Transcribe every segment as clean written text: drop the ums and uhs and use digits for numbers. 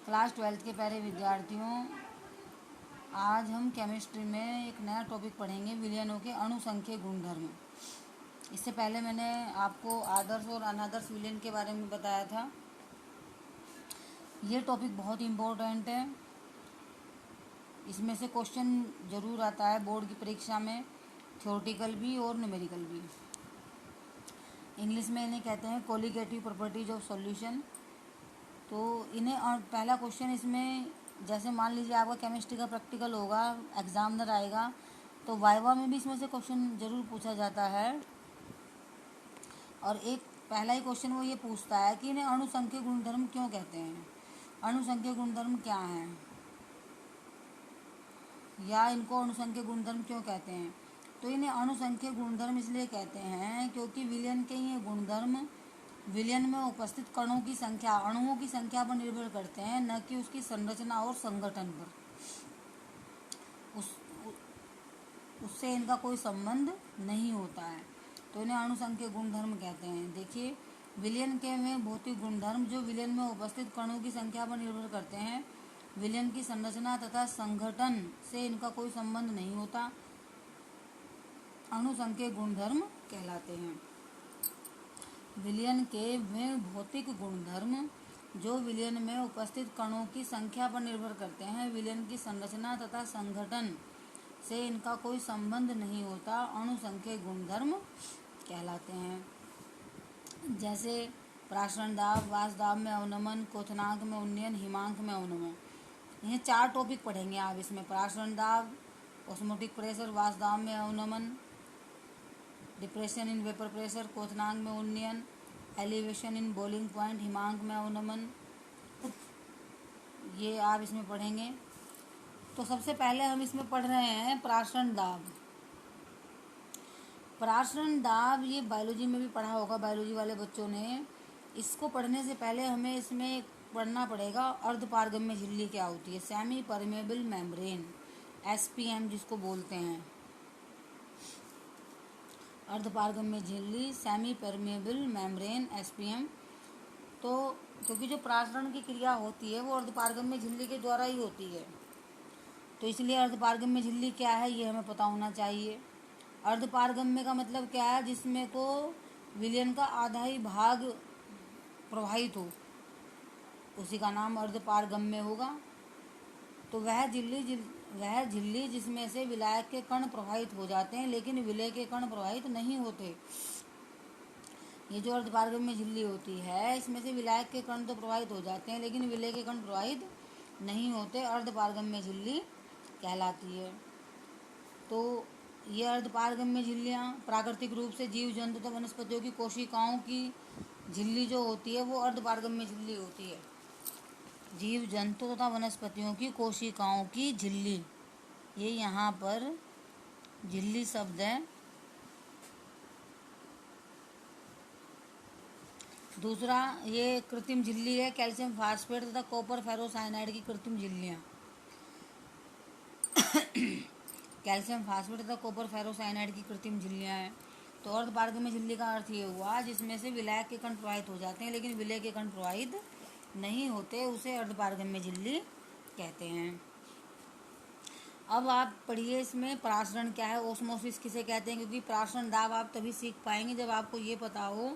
Class 12th के प्यारे विद्यार्थियों, आज हम केमिस्ट्री में एक नया टॉपिक पढ़ेंगे, विलयनों के अणुसंख्यक गुणधर्म। इससे पहले मैंने आपको आदर्श और अनादर्श विलयन के बारे में बताया था। ये टॉपिक बहुत इम्पोर्टेंट है। इसमें से क्वेश्चन ज़रूर आता है बोर्ड की परीक्षा में, थ्योरेटिकल भी और न्यूमेरिकल भी। इंग्लिश में इन्हें कहते हैं कोलिगेटिव प्रॉपर्टीज ऑफ सॉल्यूशन। तो इन्हें पहला क्वेश्चन इसमें, जैसे मान लीजिए आपका केमिस्ट्री का प्रैक्टिकल होगा, एग्जामिनर आएगा, तो वाइवा में भी इसमें से क्वेश्चन ज़रूर पूछा जाता है। और एक पहला ही क्वेश्चन वो ये पूछता है कि इन्हें अणुसंख्यक गुणधर्म क्यों कहते हैं, अणुसंख्यक गुणधर्म क्या हैं, या इनको अणुसंख्यक गुणधर्म क्यों कहते हैं। तो इन्हें अणुसंख्यक गुणधर्म इसलिए कहते हैं क्योंकि विलयन के ये गुणधर्म विलयन में उपस्थित कणों की संख्या, अणुओं की संख्या पर निर्भर करते हैं, न कि उसकी संरचना और संगठन पर। उससे इनका कोई संबंध नहीं होता है। तो इन्हें अणुसंख्यक गुणधर्म कहते हैं। देखिए, विलयन के में भौतिक गुणधर्म जो विलयन में उपस्थित कणों की संख्या पर निर्भर करते हैं, विलयन की संरचना तथा संगठन से इनका कोई संबंध नहीं होता, अणुसंख्यक गुणधर्म कहलाते हैं। विलयन के वे भौतिक गुणधर्म जो विलयन में उपस्थित कणों की संख्या पर निर्भर करते हैं, विलयन की संरचना तथा संगठन से इनका कोई संबंध नहीं होता, अणुसंख्यक गुणधर्म कहलाते हैं। जैसे प्रासरण दाब, वाष्प दाब में अवनमन, क्वथनांक में उन्नयन, हिमांक में अवनमन। ये 4 टॉपिक पढ़ेंगे आप इसमें। प्रासरण दाब, ऑस्मोटिक प्रेशर, वाष्प दाब में अवनमन, डिप्रेशन इन वेपर प्रेशर, क्वथनांक में उन्नयन, एलिवेशन इन बॉइलिंग पॉइंट, हिमांक में अवनमन, ये आप इसमें पढ़ेंगे। तो सबसे पहले हम इसमें पढ़ रहे हैं प्रासरण दाब। प्रासरण दाब ये बायोलॉजी में भी पढ़ा होगा बायोलॉजी वाले बच्चों ने। इसको पढ़ने से पहले हमें इसमें पढ़ना पड़ेगा अर्धपारगम्य झिल्ली क्या होती है, सेमी परमेबल मेम्ब्रेन, SPM जिसको बोलते हैं। अर्धपारगम्य झिल्ली, सेमी परमेबल मेम्ब्रेन, SPM। तो क्योंकि जो प्रासरण की क्रिया होती है वो अर्धपारगम्य झिल्ली के द्वारा ही होती है, तो इसलिए अर्धपारगम्य झिल्ली क्या है ये हमें पता होना चाहिए। अर्धपारगम्य का मतलब क्या है, जिसमें को विलयन का आधा ही भाग प्रवाहित हो, उसी का नाम अर्धपारगम्य होगा। तो वह झिल्ली जिसमें से विलायक के कण प्रवाहित हो जाते हैं लेकिन विलय के कण प्रवाहित नहीं होते। ये जो अर्धपारगम्य झिल्ली होती है, इसमें से विलायक के कण तो प्रवाहित हो जाते हैं लेकिन विलय के कण प्रवाहित नहीं होते, अर्धपारगम्य झिल्ली कहलाती है। तो ये अर्धपारगम्य झिल्लियाँ प्राकृतिक रूप से जीव जंतु तथा वनस्पतियों की कोशिकाओं की झिल्ली जो होती है वो अर्धपारगम्य झिल्ली होती है। जीव जंतु तथा वनस्पतियों की कोशिकाओं की झिल्ली, ये यहाँ पर झिल्ली शब्द है। दूसरा, ये कृत्रिम झिल्ली है, कैल्शियम फास्फेट तथा कॉपर फेरोसाइनाइड की कृत्रिम झिल्लियाँ। कैल्शियम फास्फेट तथा कॉपर फेरोसाइनाइड की कृत्रिम झिल्लियाँ हैं। तो अर्धपारगम्य झिल्ली का अर्थ ये हुआ जिसमें से विलायक के कण प्रवाहित हो जाते हैं लेकिन विलय के कण प्रवाहित नहीं होते, उसे अर्धपारगम्य झिल्ली कहते हैं। अब आप पढ़िए इसमें प्रासरण क्या है, ओस्मोसिस किसे कहते हैं, क्योंकि प्रासरण दाब आप तभी सीख पाएंगे जब आपको ये पता हो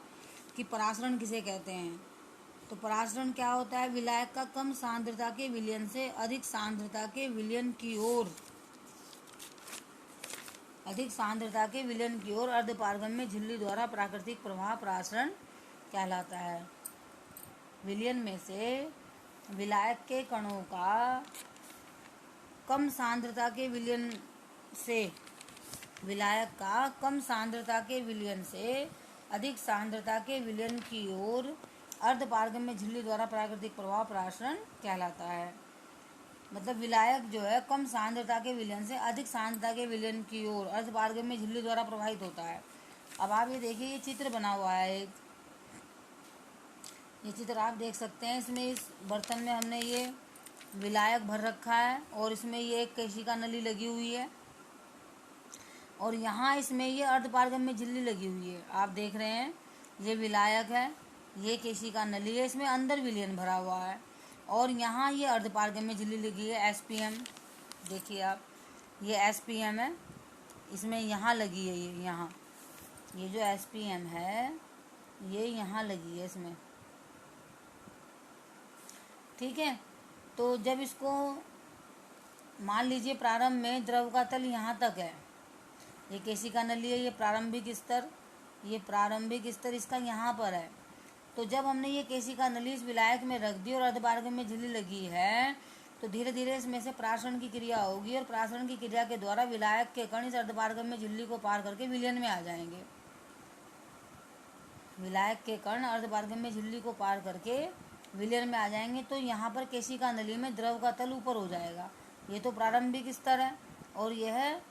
कि प्रासरण किसे कहते हैं। तो प्रासरण क्या होता है, विलायक का कम सांद्रता के विलयन से अधिक सांद्रता के विलयन की ओर, अर्धपारगम्य झिल्ली द्वारा प्राकृतिक प्रवाह प्रासरण कहलाता है। विलयन में से विलायक के कणों का कम सांद्रता के विलयन से, विलायक का कम सांद्रता के विलयन से अधिक सांद्रता के विलयन की ओर अर्धपारगम्य झिल्ली द्वारा प्राकृतिक प्रवाह प्रासरण कहलाता है। मतलब विलायक जो है कम सांद्रता के विलयन से अधिक सांद्रता के विलयन की ओर अर्धपारगम्य झिल्ली द्वारा प्रवाहित होता है। अब आप ये देखिए, ये चित्र बना हुआ है, ये चित्र आप देख सकते हैं। इसमें इस बर्तन में हमने ये विलायक भर रखा है और इसमें ये एक केशिका नली लगी हुई है और यहाँ इसमें ये अर्धपारगम्य झिल्ली लगी हुई है। आप देख रहे हैं, ये विलायक है, ये केशिका नली है, इसमें अंदर विलयन भरा हुआ है और यहाँ ये अर्धपारगम्य झिल्ली लगी है SPM। देखिए आप, ये SPM है, इसमें यहाँ लगी है, ये यहाँ, ये जो SPM है ये यहाँ लगी है इसमें, ठीक है। तो जब इसको मान लीजिए प्रारंभ में द्रव का तल यहाँ तक है, ये केशिका नली है, ये प्रारंभिक स्तर, ये प्रारंभिक स्तर इसका यहाँ पर है। तो जब हमने ये केशिका नली इस विलायक में रख दी और अर्धपारगम्य झिल्ली लगी है, तो धीरे धीरे इसमें से प्रासरण की क्रिया होगी और प्रासरण की क्रिया के द्वारा विलायक के कण इस अर्धपारगम्य झिल्ली को पार करके विलयन में आ जाएंगे। विलायक के कण अर्धपारगम्य झिल्ली को पार करके विलयन में आ जाएंगे। तो यहाँ पर केशिका नली में द्रव का तल ऊपर हो जाएगा। ये तो प्रारंभिक स्तर है और यह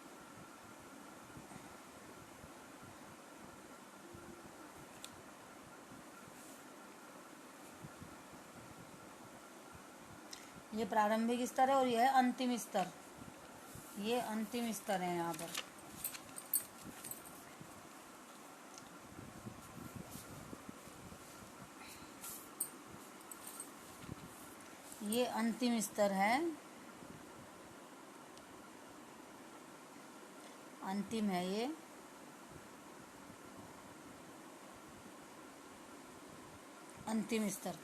प्रारंभिक स्तर है और यह अंतिम स्तर, ये अंतिम स्तर है यहाँ पर। ये अंतिम स्तर है, अंतिम है ये। अंतिम स्तर,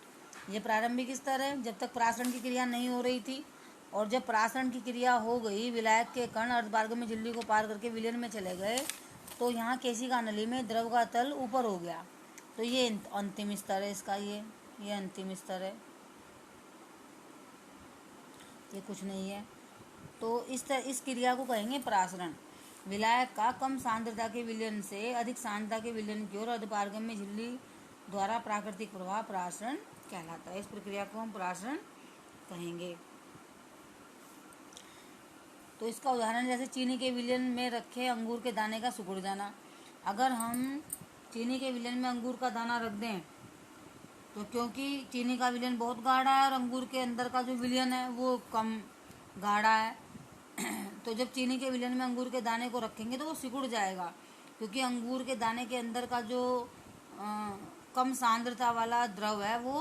ये प्रारंभिक स्तर है जब तक प्रासरण की क्रिया नहीं हो रही थी, और जब प्रासरण की क्रिया हो गई, विलायक के कण अर्धपारगम्य झिल्ली को पार करके विलयन में चले गए, तो यहाँ केशिका नली में द्रव का तल ऊपर हो गया। तो ये अंतिम स्तर है इसका, ये अंतिम स्तर है, ये कुछ नहीं है। तो इस क्रिया को कहेंगे प्रासरण। विलायक का कम सांद्रता के विलयन से अधिक सांद्रता के विलयन की ओर अर्धपारगम्य झिल्ली द्वारा प्राकृतिक प्रवाह प्रासरण कहलाता है। इस प्रक्रिया को हम प्रासरण कहेंगे। तो इसका उदाहरण जैसे चीनी के विलयन में रखे अंगूर के दाने का सिकुड़ जाना। अगर हम चीनी के विलयन में अंगूर का दाना रख दें, तो क्योंकि चीनी का विलयन बहुत गाढ़ा है और अंगूर के अंदर का जो विलयन है वो कम गाढ़ा है, तो जब चीनी के विलयन में अंगूर के दाने को रखेंगे तो वो सिकुड़ जाएगा, क्योंकि अंगूर के दाने के अंदर का जो कम सांद्रता वाला द्रव है वो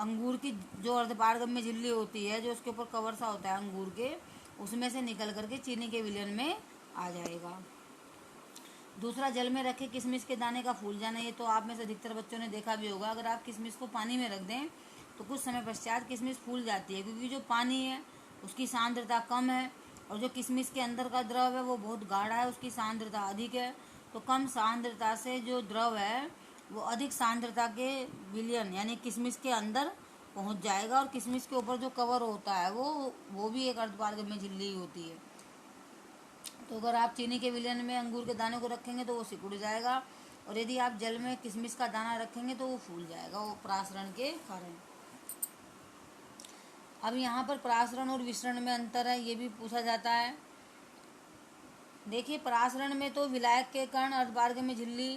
अंगूर की जो अर्धपारगम्य झिल्ली होती है, जो उसके ऊपर कवर सा होता है अंगूर के, उसमें से निकल करके चीनी के विलयन में आ जाएगा। दूसरा, जल में रखे किशमिश के दाने का फूल जाना। ये तो आप में से अधिकतर बच्चों ने देखा भी होगा। अगर आप किशमिश को पानी में रख दें तो कुछ समय पश्चात किशमिश फूल जाती है, क्योंकि जो पानी है उसकी सांद्रता कम है और जो किशमिश के अंदर का द्रव है वो बहुत गाढ़ा है, उसकी सांद्रता अधिक है। तो कम सांद्रता से जो द्रव है वो अधिक सांद्रता के विलयन यानी किशमिश के अंदर पहुंच जाएगा, और किशमिश के ऊपर जो कवर होता है वो भी एक अर्धपारगम्य झिल्ली होती है। तो अगर आप चीनी के विलयन में अंगूर के दाने को रखेंगे तो वो सिकुड़ जाएगा, और यदि आप जल में किशमिश का दाना रखेंगे तो वो फूल जाएगा, वो प्रासरण के कारण। अब यहाँ पर प्रासरण और विसरण में अंतर है, ये भी पूछा जाता है। देखिए, प्रासरण में तो विलायक के कण अर्धपारगम्य झिल्ली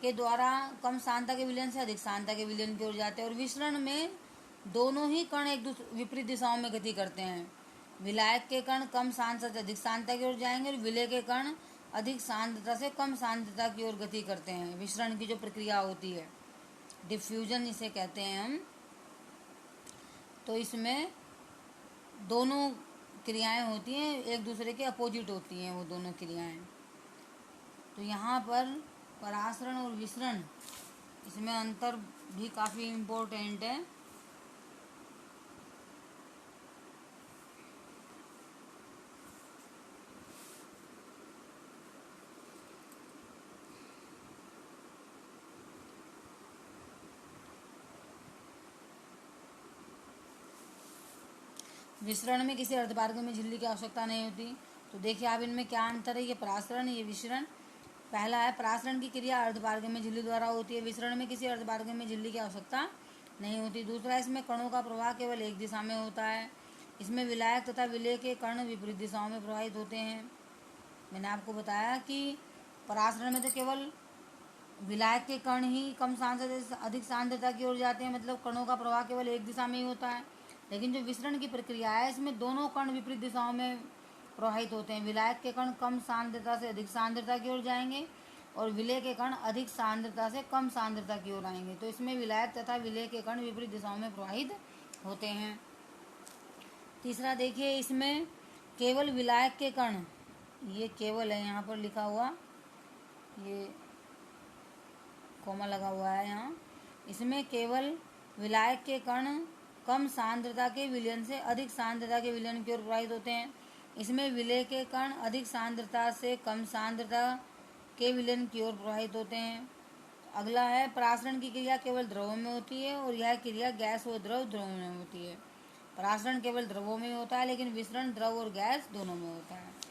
के द्वारा कम सांद्रता के विलयन से अधिक सांद्रता के विलयन की ओर जाते हैं, और विसरण में दोनों ही कण एक दूसरे विपरीत दिशाओं में गति करते हैं। विलायक के कण कम सांद्रता से अधिक सांद्रता की ओर जाएंगे और विलय के कण अधिक सांद्रता से कम सांद्रता की ओर गति करते हैं। विसरण की जो प्रक्रिया होती है, डिफ्यूजन इसे कहते हैं हम। तो इसमें दोनों क्रियाएं होती हैं, एक दूसरे के अपोजिट होती हैं वो दोनों क्रियाएं। तो यहाँ पर परासरण और विसरण, इसमें अंतर भी काफ़ी इम्पोर्टेंट है। विसरण में किसी अर्धपारगम्य झिल्ली की आवश्यकता नहीं होती। तो देखिए आप इनमें क्या अंतर है, ये परासरण, ये विसरण। पहला है, परासरण की क्रिया अर्धपारगम्य झिल्ली द्वारा होती है, विसरण में किसी अर्धपारगम्य झिल्ली की आवश्यकता नहीं होती। दूसरा, इसमें कणों का प्रवाह केवल एक दिशा में होता है। इसमें विलायक तथा विलय के कण विपरीत दिशाओं में प्रवाहित होते हैं। मैंने आपको बताया कि परासरण में तो केवल विलायक के कण ही कम सांद्रता से अधिक सांद्रता की ओर जाते हैं, मतलब कणों का प्रवाह केवल एक दिशा में ही होता है। लेकिन जो विसरण की प्रक्रिया है, इसमें दोनों कण विपरीत दिशाओं में प्रवाहित होते हैं। विलायक के कण कम सांद्रता से अधिक सांद्रता की ओर जाएंगे और विलय के कण अधिक सांद्रता से कम सांद्रता की ओर आएंगे। तो इसमें विलायक तथा विलय के कण विपरीत दिशाओं में प्रवाहित होते हैं। तीसरा देखिए, इसमें केवल विलायक के कण, ये केवल है यहाँ पर लिखा हुआ, ये कोमा लगा हुआ है यहाँ, इसमें केवल विलायक के कण कम सांद्रता के विलयन से अधिक सांद्रता के विलयन की ओर प्रवाहित होते हैं। इसमें विलय के कण अधिक सांद्रता से कम सांद्रता के विलयन की ओर प्रवाहित होते हैं। अगला है, परासरण की क्रिया केवल द्रवों में होती है और यह क्रिया गैस और द्रवों में होती है। परासरण केवल द्रवों में होता है, लेकिन विसरण द्रव और गैस दोनों में होता है।